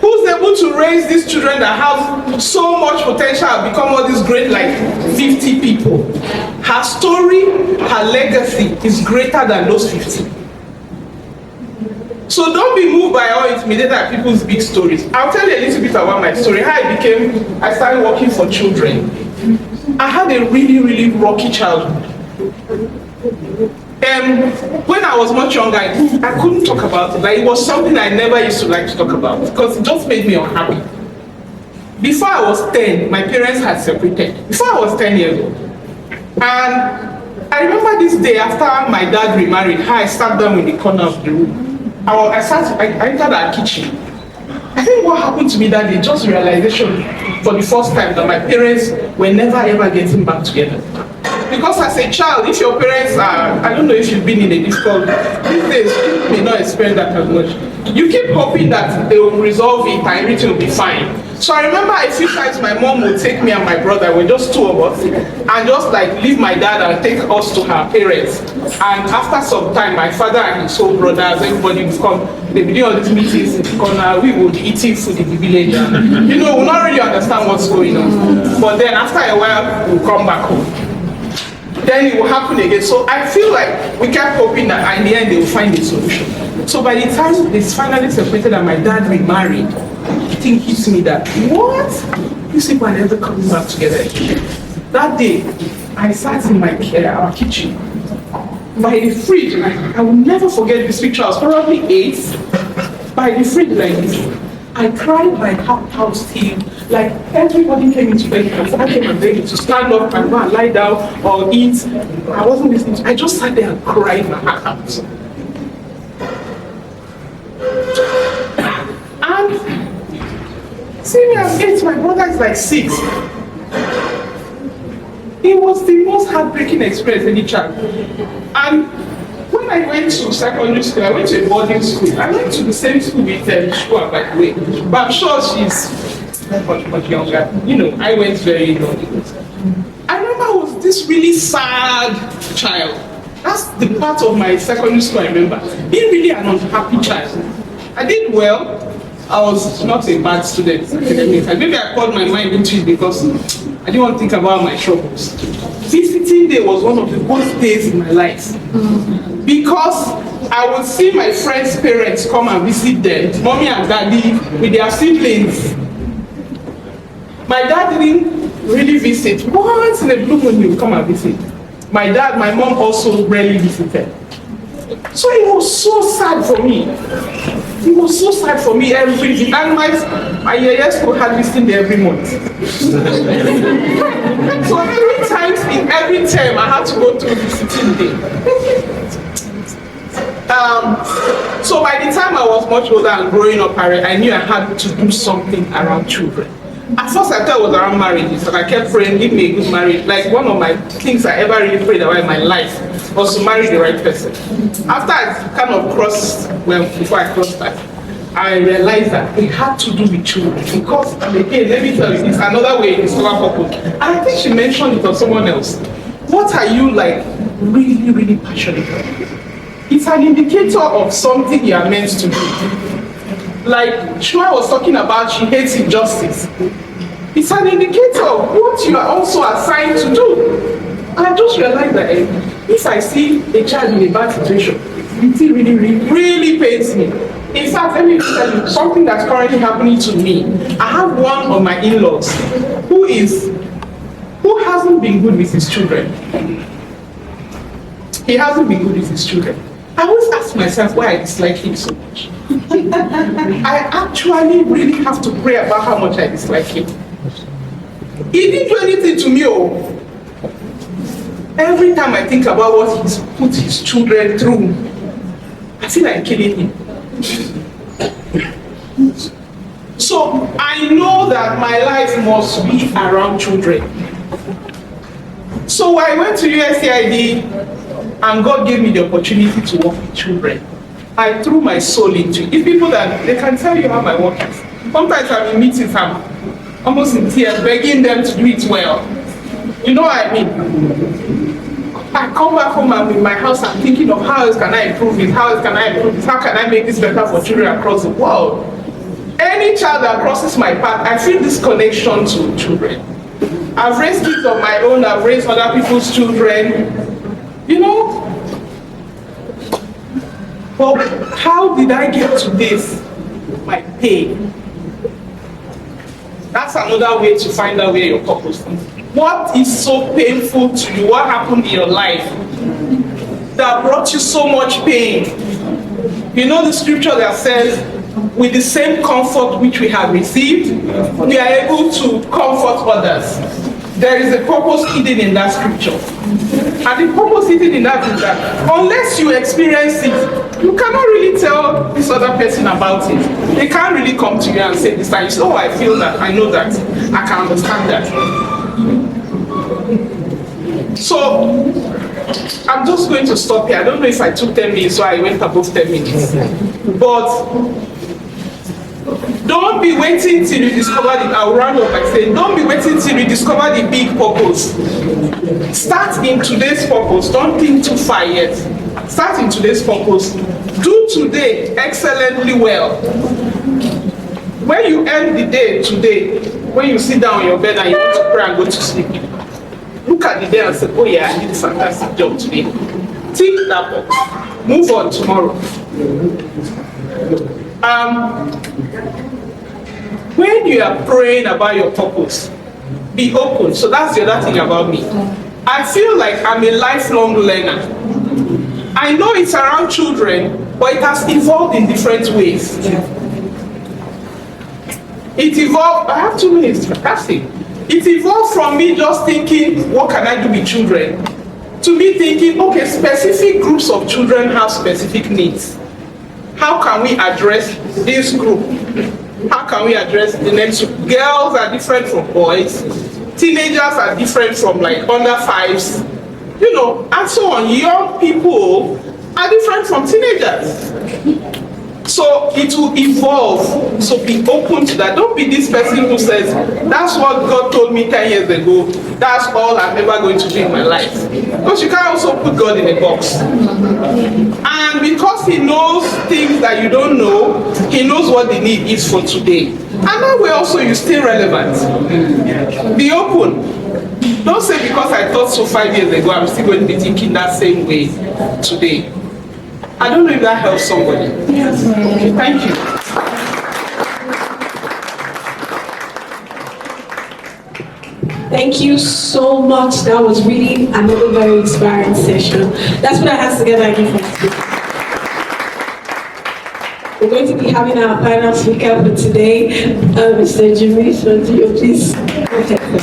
who's able to raise these children that have so much potential and become all these great, like 50 people. Her story, her legacy is greater than those 50. So don't be moved by or intimidated by people's big stories. I'll tell you a little bit about my story, how I started working for children. I had a really, really rocky childhood. When I was much younger, I couldn't talk about it. Like, it was something I never used to like to talk about because it just made me unhappy. Before I was 10, my parents had separated. Before I was 10 years old. And I remember this day after my dad remarried, how I sat down in the corner of the room. I entered our kitchen. I think what happened to me that day, just realization for the first time that my parents were never ever getting back together. Because as a child, if your parents are, I don't know if you've been in a difficult, these days you may not experience that as much. You keep hoping that they will resolve it and everything will be fine. So I remember a few times my mom would take me and my brother, we're just two of us, and just like leave my dad and take us to her parents. And after some time, my father and his whole brothers, everybody would come, they'd be doing all these meetings in the corner, we would be eating food in the village, and we'll not really understand what's going on. But then after a while, we'll come back home. Then it will happen again. So I feel like we kept hoping that in the end they will find a solution. So by the time they finally separated and my dad remarried, the thing hits me that, what? These people are never coming back together again. That day, I sat in our kitchen by the fridge. I will never forget this picture. I was probably 8, by the fridge like this. I cried like half till, like everybody came into bed. My father came and begged me to stand up and go and lie down or eat. I wasn't listening to. I just sat there and cried my heart out. And see me as 8, my brother is like 6. It was the most heartbreaking experience any child. And when I went to secondary school, I went to a boarding school. I went to the same school with Shua, by the way. But I'm sure she's much younger. I went very young. I remember I was this really sad child. That's the part of my secondary school I remember. Being really an unhappy child. I did well. I was not a bad student. Maybe I poured my mind into it because I didn't want to think about my troubles. Visiting day was one of the worst days in my life. Because I would see my friends' parents come and visit them, mommy and daddy, with their siblings. My dad didn't really visit. Once in a blue moon he would come and visit. My mom also rarely visited. So it was so sad for me. It was so sad for me every day. And my year school had visiting there every month. So in every term I had to go to visiting day. So by the time I was much older and growing up, I knew I had to do something around children. At first I thought it was around marriages, and I kept praying, give me a good marriage. Like one of my things I ever really prayed about in my life was to marry the right person. After I kind of before I crossed that, I realized that it had to do with children. Because, again, let me tell you, it's another way to discover purpose. And I think she mentioned it on someone else. What are you like really, really passionate about? It's an indicator of something you are meant to do. Like Shua was talking about, she hates injustice. It's an indicator of what you are also assigned to do. And I just realized that if I see a child in a bad situation, it really, really, really pains me. In fact, let me tell you something that's currently happening to me. I have one of my in-laws who hasn't been good with his children. He hasn't been good with his children. I always ask myself why I dislike him so much. I actually really have to pray about how much I dislike him. He didn't do anything to me. Every time I think about what he's put his children through, I feel like killing him. So I know that my life must be around children. So I went to USAID and God gave me the opportunity to work with children. I threw my soul into it. If people that they can tell you how my work is. Sometimes I'm in meetings, I'm almost in tears, begging them to do it well. You know what I mean? I come back home and in my house I'm thinking of how else can I improve it? How else can I improve this? How can I make this better for children across the world? Any child that crosses my path, I feel this connection to children. I've raised kids of my own, I've raised other people's children, you know. But how did I get to this? My pain. That's another way to find out where your purpose is. What is so painful to you? What happened in your life that brought you so much pain? You know the scripture that says, with the same comfort which we have received, we are able to comfort others. There is a purpose hidden in that scripture. And the purpose hidden in that is that unless you experience it, you cannot really tell this other person about it. They can't really come to you and say this, and you say, oh, I feel that, I know that, I can understand that. So, I'm just going to stop here. I don't know if I took 10 minutes, so I went above 10 minutes. But don't be waiting till you discover it. I'll round up by saying, don't be waiting till you discover the big purpose. Start in today's purpose. Don't think too far yet. Start in today's purpose. Do today excellently well. When you end the day today, when you sit down on your bed and you want to pray and go to sleep, look at the day and say, oh yeah, I did a fantastic job today. Tick that box. Move on tomorrow. When you are praying about your purpose, be open. So that's the other thing about me. I feel like I'm a lifelong learner. I know it's around children, but it has evolved in different ways. It evolved, I have 2 minutes, fantastic. It evolved from me just thinking, what can I do with children? To me thinking, okay, specific groups of children have specific needs. How can we address this group? How can we address the next group? Girls are different from boys. Teenagers are different from like under 5s. You know, and so on. Young people are different from teenagers. So it will evolve. So be open to that. Don't be this person who says, that's what God told me 10 years ago. That's all I'm ever going to do in my life. Because you can't also put God in a box. And because He knows things that you don't know, He knows what the need is for today. And that way also you stay relevant. Be open. Don't say because I thought so 5 years ago, I'm still going to be thinking that same way today. I don't know if that helps somebody. Yes. Okay, thank you. Thank you so much. That was really another very inspiring session. Let's put our hands together again for We're going to be having our final speaker for today, Mr. Jimmy. So do you please go ahead.